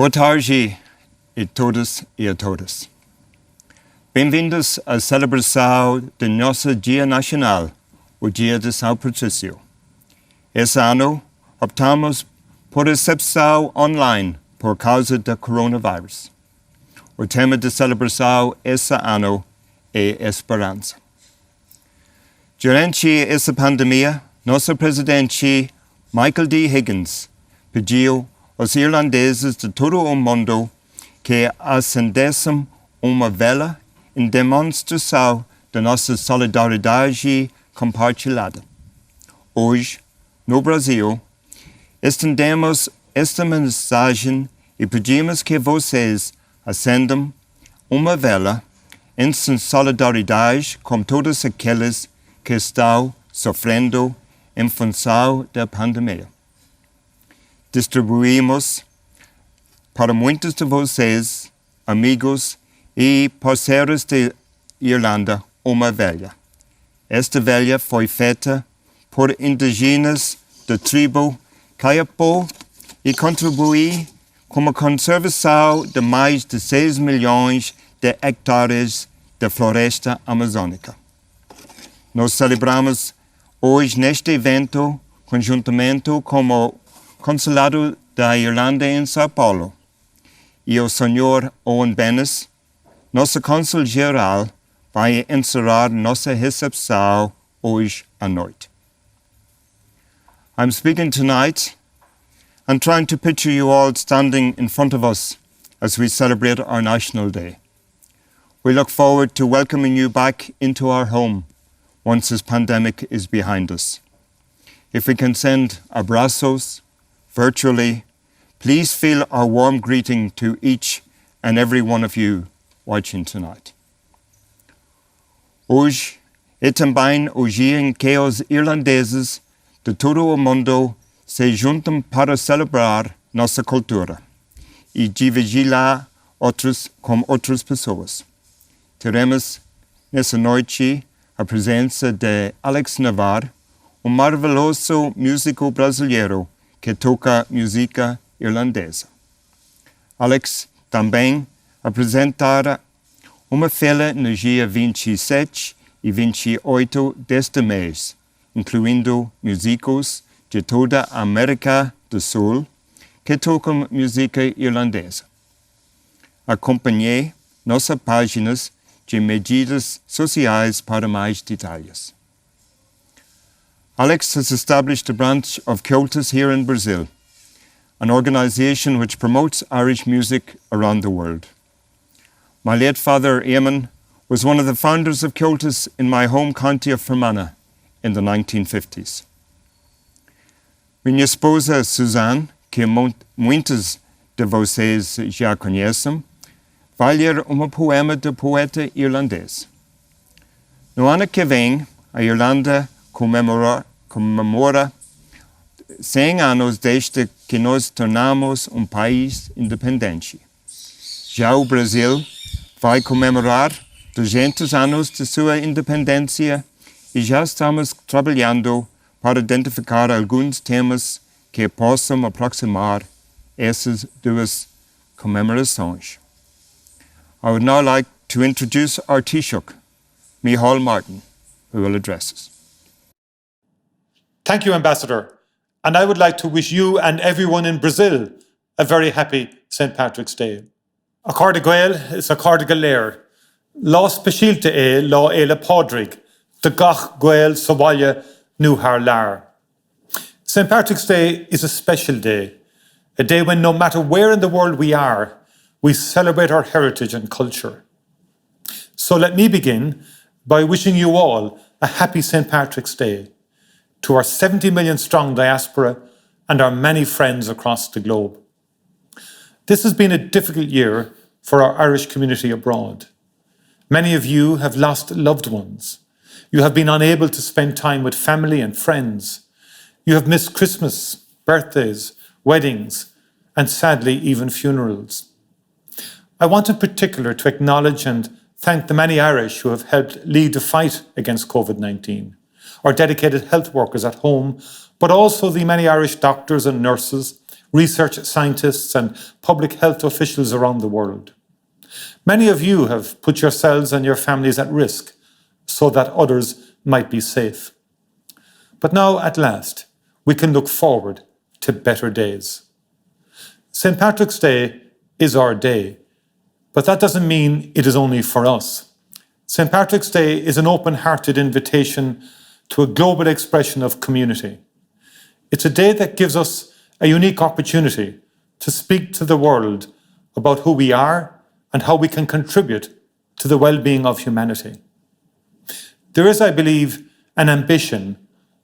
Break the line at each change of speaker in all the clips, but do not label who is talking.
Boa tarde a todos e a todas. Bem-vindos à celebração do nosso Dia Nacional, o Dia de São Patrício. Esse ano, optamos por recepção online por causa do coronavírus. O tema de celebração esse ano é esperança. Durante essa pandemia, nosso presidente Michael D. Higgins pediu aos irlandeses de todo o mundo que acendessem uma vela em demonstração da nossa solidariedade compartilhada. Hoje, no Brasil, estendemos esta mensagem e pedimos que vocês acendam uma vela em solidariedade com todos aqueles que estão sofrendo em função da pandemia. Distribuímos para muitos de vocês, amigos e parceiros de Irlanda, uma vela. Esta vela foi feita por indígenas da tribo Kayapó e contribui com a conservação de mais de 6 milhões de hectares de floresta amazônica. Nós celebramos hoje neste evento, conjuntamente com o Consulado da Irlanda em São Paulo e o Sr. Owen Bennis, nosso cônsul-geral, vai encerrar nossa recepção hoje à noite. I'm speaking tonight and trying to picture you all standing in front of us as we celebrate our National Day. We look forward to welcoming you back into our home once this pandemic is behind us. If we can send abrazos virtually, please feel our warm greeting to each and every one of you watching tonight. Hoje é também o dia em que os irlandeses de todo o mundo se juntam para celebrar nossa cultura e dividi-la com outras pessoas. Teremos nessa noite a presença de Alex Navarro, maravilhoso músico brasileiro que toca música irlandesa. Alex também apresentará uma feira no dia 27 e 28 deste mês, incluindo músicos de toda a América do Sul que tocam música irlandesa. Acompanhe nossas páginas de medidas sociais para mais detalhes. Alex has established a branch of Cultus here in Brazil, an organization which promotes Irish music around the world. My late father, Eamon, was one of the founders of Cultus in my home county of Fermanagh in the 1950s. Minha esposa, Suzanne, que muitos de vocês já conhecem, vai ler um poema do poeta irlandês. No ano que vem, a Irlanda comemora 100 anos desde que nos tornamos um país independente. Já o Brasil vai comemorar 200 anos de sua independência e já estamos trabalhando para identificar alguns temas que possam aproximar essas duas comemorações. I would now like to introduce our Taoiseach, Micheál Martin, who will address us.
Thank you, Ambassador. And I would like to wish you and everyone in Brazil a very happy St. Patrick's Day. A Cárda Gael is a Cárda Galéir. Lá speisialte é lá éile pádraig, de gach Gael sa bhaile nó thar lear. St. Patrick's Day is a special day, a day when no matter where in the world we are, we celebrate our heritage and culture. So let me begin by wishing you all a happy St. Patrick's Day, to our 70 million strong diaspora and our many friends across the globe. This has been a difficult year for our Irish community abroad. Many of you have lost loved ones. You have been unable to spend time with family and friends. You have missed Christmas, birthdays, weddings, and sadly even funerals. I want in particular to acknowledge and thank the many Irish who have helped lead the fight against COVID-19. Our dedicated health workers at home, but also the many Irish doctors and nurses research scientists and public health officials around the world. Many of you have put yourselves and your families at risk so that others might be safe. But now, at last, we can look forward to better days. St. Patrick's Day is our day, but that doesn't mean it is only for us. St. Patrick's Day is an open-hearted invitation to a global expression of community. It's a day that gives us a unique opportunity to speak to the world about who we are and how we can contribute to the well-being of humanity. There is, I believe, an ambition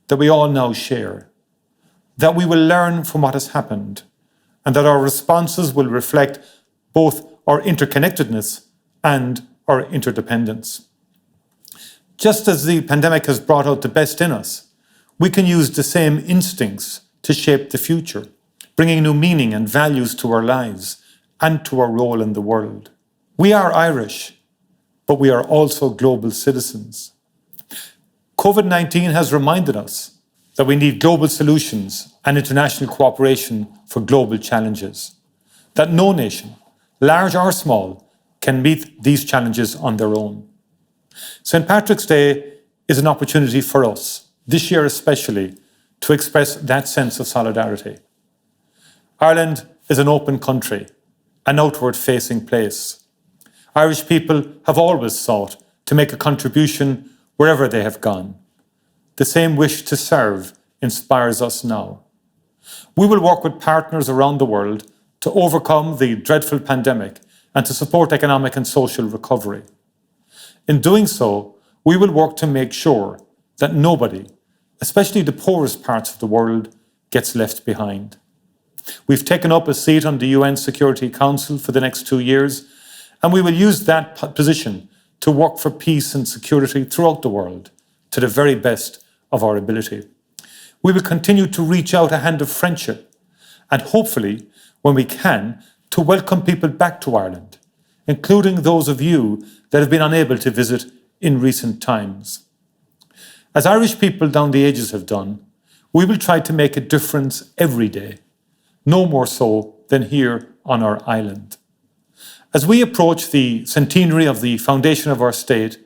that we all now share, that we will learn from what has happened, and that our responses will reflect both our interconnectedness and our interdependence. Just as the pandemic has brought out the best in us, we can use the same instincts to shape the future, bringing new meaning and values to our lives and to our role in the world. We are Irish, but we are also global citizens. COVID-19 has reminded us that we need global solutions and international cooperation for global challenges, that no nation, large or small, can meet these challenges on their own. St. Patrick's Day is an opportunity for us, this year especially, to express that sense of solidarity. Ireland is an open country, an outward-facing place. Irish people have always sought to make a contribution wherever they have gone. The same wish to serve inspires us now. We will work with partners around the world to overcome the dreadful pandemic and to support economic and social recovery. In doing so, we will work to make sure that nobody, especially the poorest parts of the world, gets left behind. We've taken up a seat on the UN Security Council for the next 2 years, and we will use that position to work for peace and security throughout the world to the very best of our ability. We will continue to reach out a hand of friendship and hopefully, when we can, to welcome people back to Ireland, including those of you that have been unable to visit in recent times. As Irish people down the ages have done, we will try to make a difference every day, no more so than here on our island. As we approach the centenary of the foundation of our state,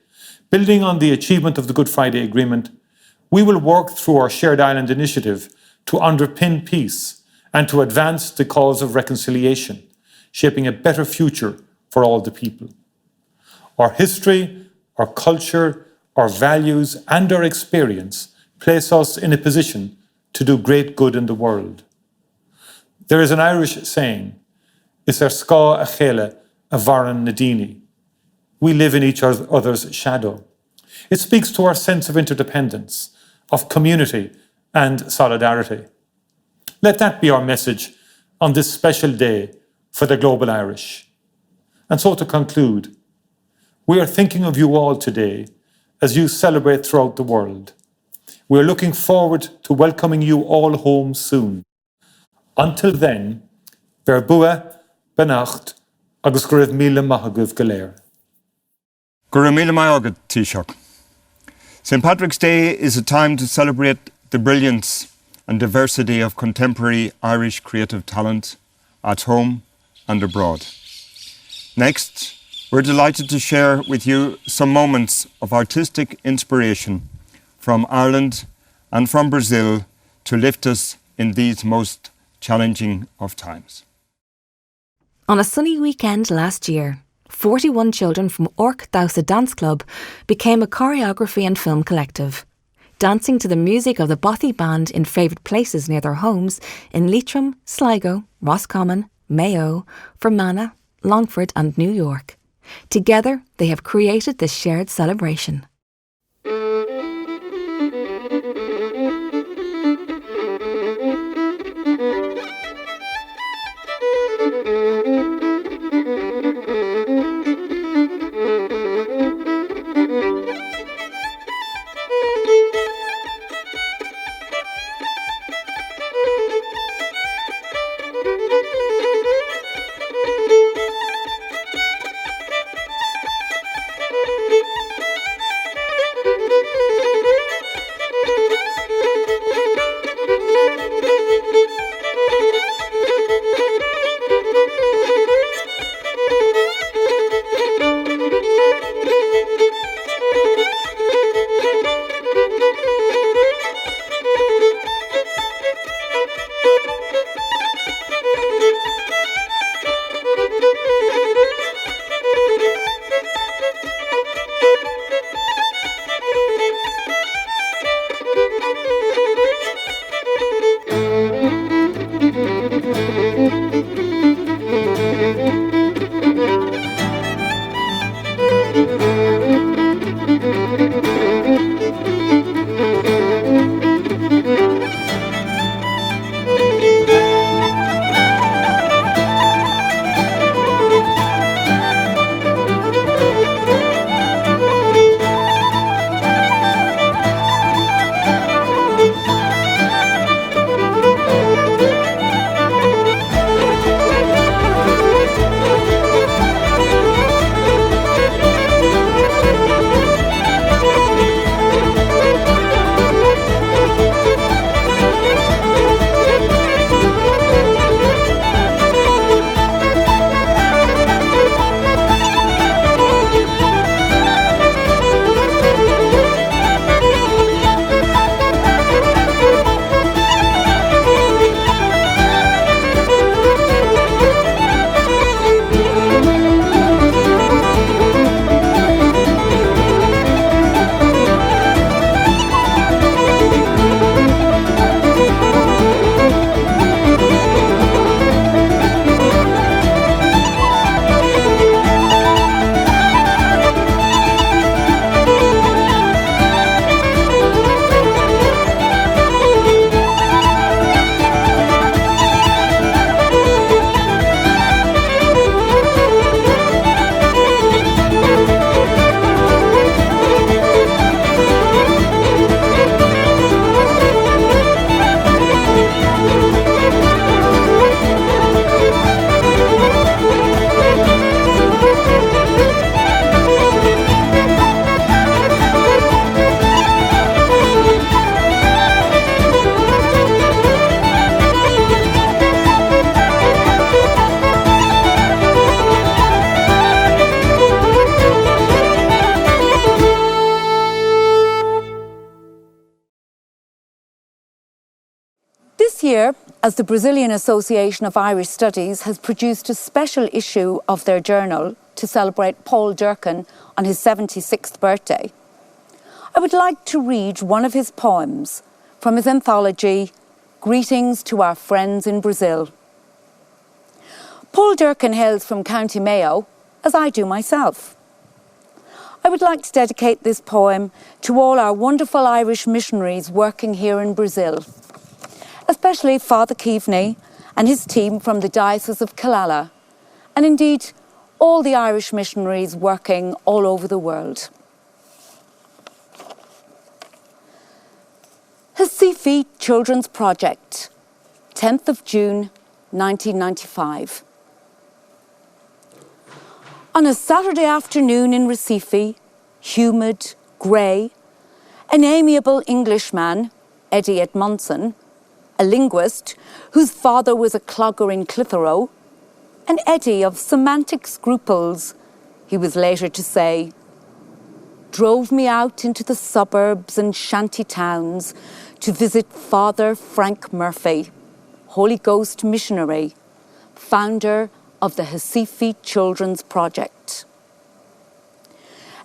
building on the achievement of the Good Friday Agreement, we will work through our Shared Island initiative to underpin peace and to advance the cause of reconciliation, shaping a better future for all the people. Our history, our culture, our values and our experience place us in a position to do great good in the world. There is an Irish saying, "Is ska a chéile a bharan nadini." We live in each other's shadow. It speaks to our sense of interdependence, of community and solidarity. Let that be our message on this special day for the global Irish. And so to conclude, we are thinking of you all today as you celebrate throughout the world. We are looking forward to welcoming you all home soon. Until then, ver bua, benacht, agus go raibh míle maith agaibh go léir.
Go raibh míle maith agad, Taoiseach. St. Patrick's Day is a time to celebrate the brilliance and diversity of contemporary Irish creative talent at home and abroad. Next, we're delighted to share with you some moments of artistic inspiration from Ireland and from Brazil to lift us in these most challenging of times.
On a sunny weekend last year, 41 children from Orc Dowsa Dance Club became a choreography and film collective, dancing to the music of the Bothy Band in favourite places near their homes in Leitrim, Sligo, Roscommon, Mayo, Fermanagh, Longford and New York. Together, they have created this shared celebration.
This year, as the Brazilian Association of Irish Studies has produced a special issue of their journal to celebrate Paul Durcan on his 76th birthday, I would like to read one of his poems from his anthology, Greetings to Our Friends in Brazil. Paul Durcan hails from County Mayo, as I do myself. I would like to dedicate this poem to all our wonderful Irish missionaries working here in Brazil, especially Father Keaveney and his team from the Diocese of Killala, and indeed all the Irish missionaries working all over the world. Recife Children's Project, 10th of June, 1995. On a Saturday afternoon in Recife, humid, grey, an amiable Englishman, Eddie Edmondson, a linguist whose father was a clogger in Clitheroe, an Eddie of semantic scruples, he was later to say, drove me out into the suburbs and shanty towns to visit Father Frank Murphy, Holy Ghost missionary, founder of the Recife Children's Project.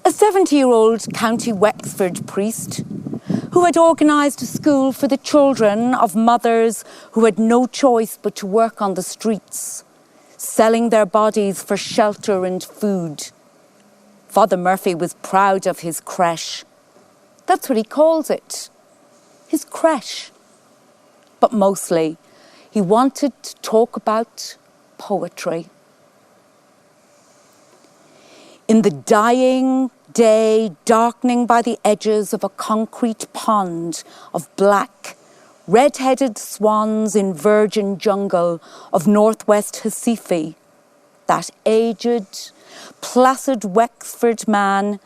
A 70-year-old County Wexford priest who had organised a school for the children of mothers who had no choice but to work on the streets, selling their bodies for shelter and food. Father Murphy was proud of his creche. That's what he calls it, his creche. But mostly, he wanted to talk about poetry. In the dying day, darkening by the edges of a concrete pond of black, red-headed swans in virgin jungle of northwest Recife, that aged, placid Wexford man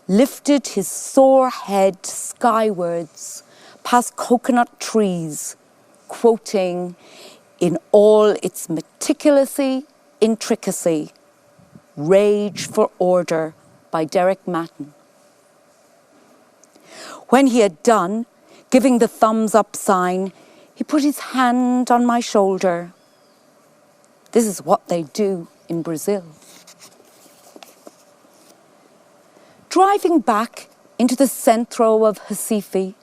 lifted his sore head skywards past coconut trees, quoting in all its meticulously intricacy, Rage for Order by Derek Matten. When he had done, giving the thumbs up sign, he put his hand on my shoulder. This is what they do in Brazil. Driving back into the centro of Recife,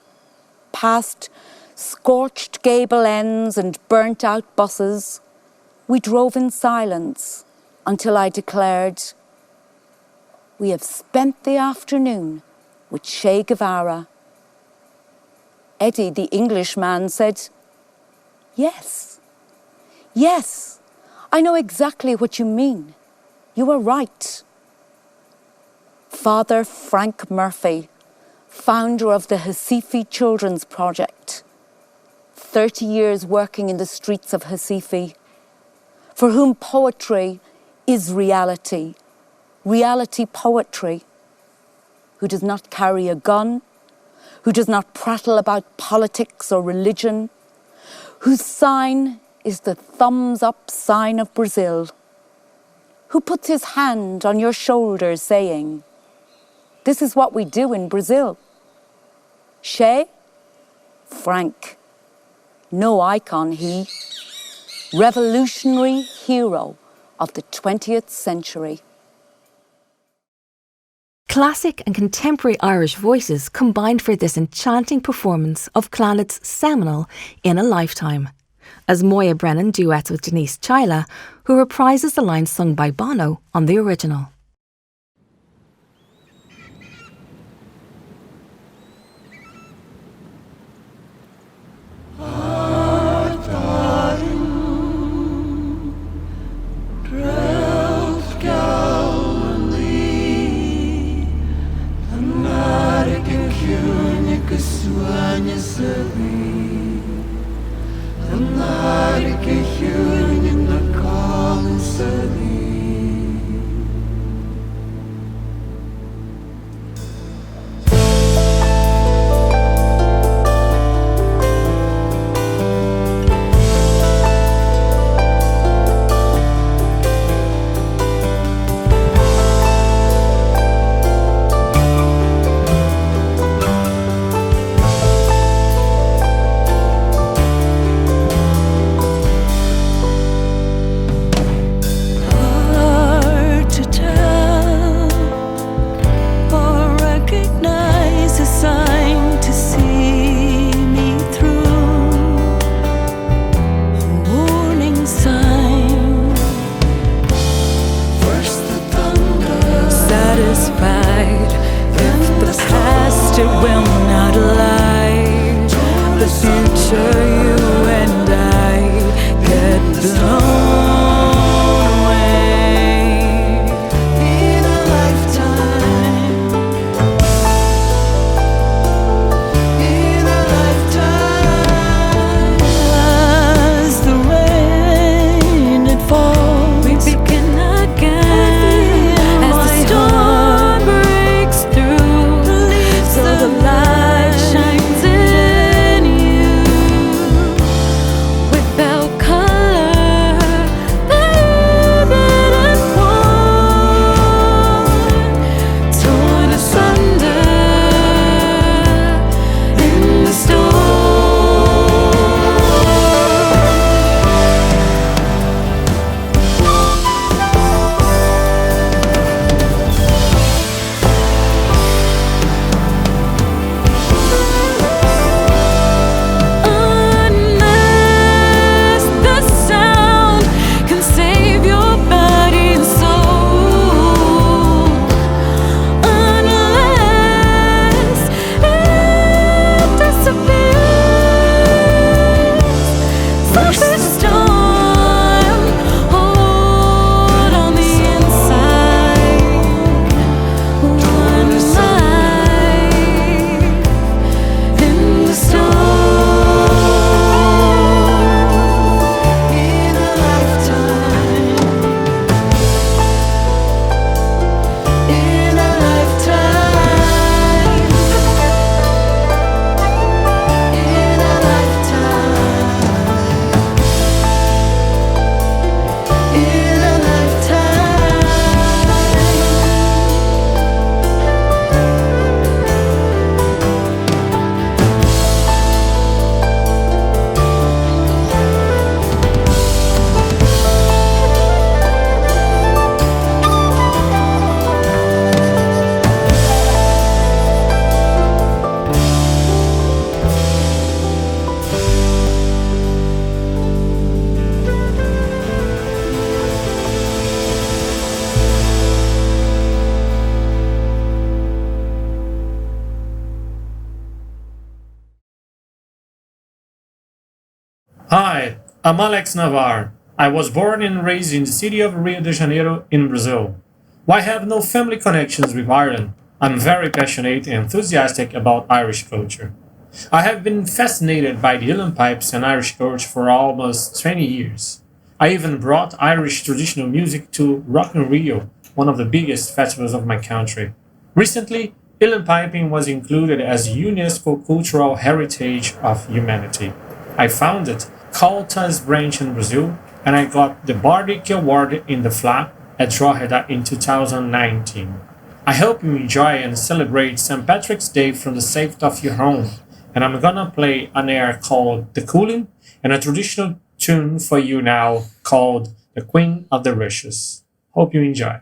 past scorched gable ends and burnt-out buses, we drove in silence until I declared, "We have spent the afternoon with Che Guevara." Eddie, the Englishman, said, "Yes, yes, I know exactly what you mean. You are right." Father Frank Murphy, founder of the Recife Children's Project, 30 years working in the streets of Recife, for whom poetry is reality, reality poetry, who does not carry a gun, who does not prattle about politics or religion, whose sign is the thumbs-up sign of Brazil, who puts his hand on your shoulder saying, "This is what we do in Brazil." Che, Frank, no icon he, revolutionary hero of the 20th century.
Classic and contemporary Irish voices combined for this enchanting performance of Clannad's seminal In a Lifetime, as Moya Brennan duets with Denise Chaila, who reprises the lines sung by Bono on the original.
Hi, I'm Alex Navar. I was born and raised in the city of Rio de Janeiro in Brazil. While I have no family connections with Ireland, I'm very passionate and enthusiastic about Irish culture. I have been fascinated by the uilleann pipes and Irish culture for almost 20 years. I even brought Irish traditional music to Rock in Rio, one of the biggest festivals of my country. Recently, uilleann piping was included as UNESCO Cultural Heritage of Humanity. I founded Calta's branch in Brazil, and I got the Bardic Award in the FLA at Drogheda in 2019. I hope you enjoy and celebrate St. Patrick's Day from the safety of your home, and I'm gonna play an air called The Coolin' and a traditional tune for you now called The Queen of the Rushes. Hope you enjoy.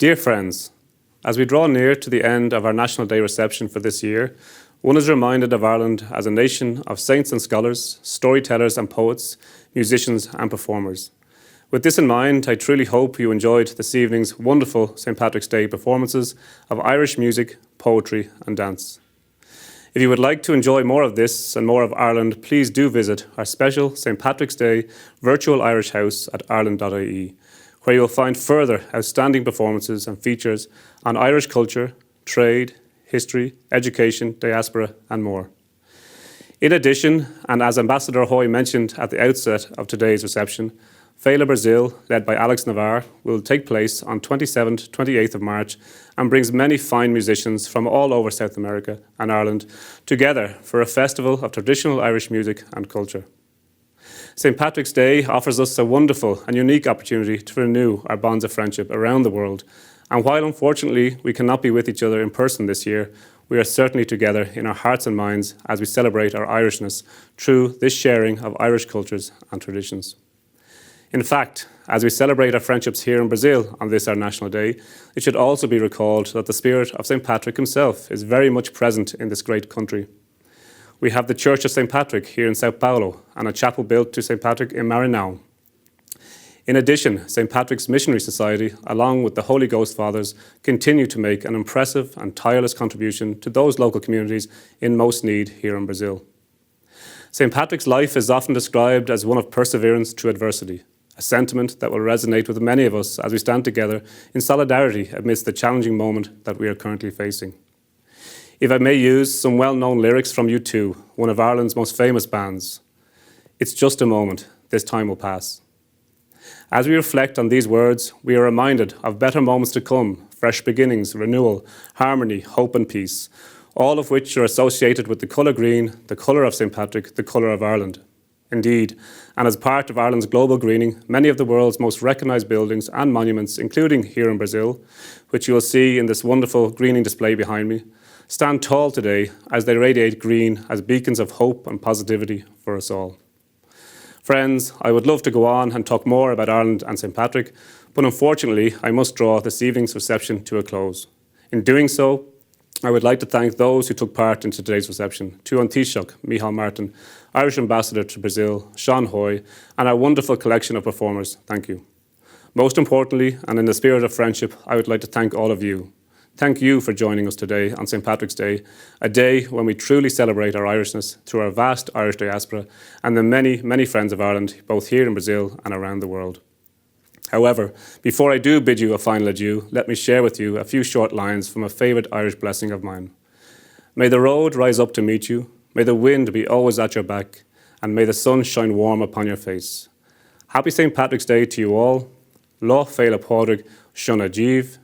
Dear friends, as we draw near to the end of our National Day reception for this year, one is reminded of Ireland as a nation of saints and scholars, storytellers and poets, musicians and performers. With this in mind, I truly hope you enjoyed this evening's wonderful St. Patrick's Day performances of Irish music, poetry and dance. If you would like to enjoy more of this and more of Ireland, please do visit our special St. Patrick's Day virtual Irish house at ireland.ie, where you will find further outstanding performances and features on Irish culture, trade, history, education, diaspora and more. In addition, and as Ambassador Hoy mentioned at the outset of today's reception, Fáilte Brazil, led by Alex Navarre, will take place on 27th, 28th of March and brings many fine musicians from all over South America and Ireland together for a festival of traditional Irish music and culture. St. Patrick's Day offers us a wonderful and unique opportunity to renew our bonds of friendship around the world. And while unfortunately we cannot be with each other in person this year, we are certainly together in our hearts and minds as we celebrate our Irishness through this sharing of Irish cultures and traditions. In fact, as we celebrate our friendships here in Brazil on this our National Day, it should also be recalled that the spirit of St. Patrick himself is very much present in this great country. We have the Church of St. Patrick here in São Paulo and a chapel built to St. Patrick in Maranhão. In addition, St. Patrick's Missionary Society, along with the Holy Ghost Fathers, continue to make an impressive and tireless contribution to those local communities in most need here in Brazil. St. Patrick's life is often described as one of perseverance through adversity, a sentiment that will resonate with many of us as we stand together in solidarity amidst the challenging moment that we are currently facing. If I may use some well-known lyrics from U2, one of Ireland's most famous bands, "It's just a moment, this time will pass." As we reflect on these words, we are reminded of better moments to come, fresh beginnings, renewal, harmony, hope and peace, all of which are associated with the colour green, the colour of St. Patrick, the colour of Ireland. Indeed, and as part of Ireland's global greening, many of the world's most recognised buildings and monuments, including here in Brazil, which you will see in this wonderful greening display behind me, stand tall today as they radiate green as beacons of hope and positivity for us all. Friends, I would love to go on and talk more about Ireland and St. Patrick, but unfortunately I must draw this evening's reception to a close. In doing so, I would like to thank those who took part in today's reception, Tuan Taoiseach, Micheál Martin, Irish Ambassador to Brazil, Sean Hoy, and our wonderful collection of performers. Thank you. Most importantly, and in the spirit of friendship, I would like to thank all of you. Thank you for joining us today on St. Patrick's Day, a day when we truly celebrate our Irishness through our vast Irish diaspora and the many, many friends of Ireland, both here in Brazil and around the world. However, before I do bid you a final adieu, let me share with you a few short lines from a favourite Irish blessing of mine. May the road rise up to meet you, may the wind be always at your back, and may the sun shine warm upon your face. Happy St. Patrick's Day to you all. Lo Fáilte Pádraig Shona Dív.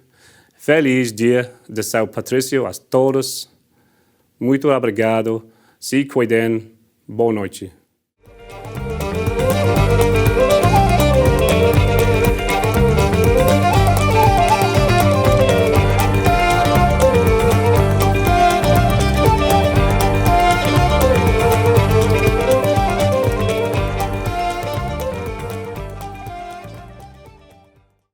Feliz Dia de São Patrício a todos. Muito obrigado. Se cuidem. Boa noite.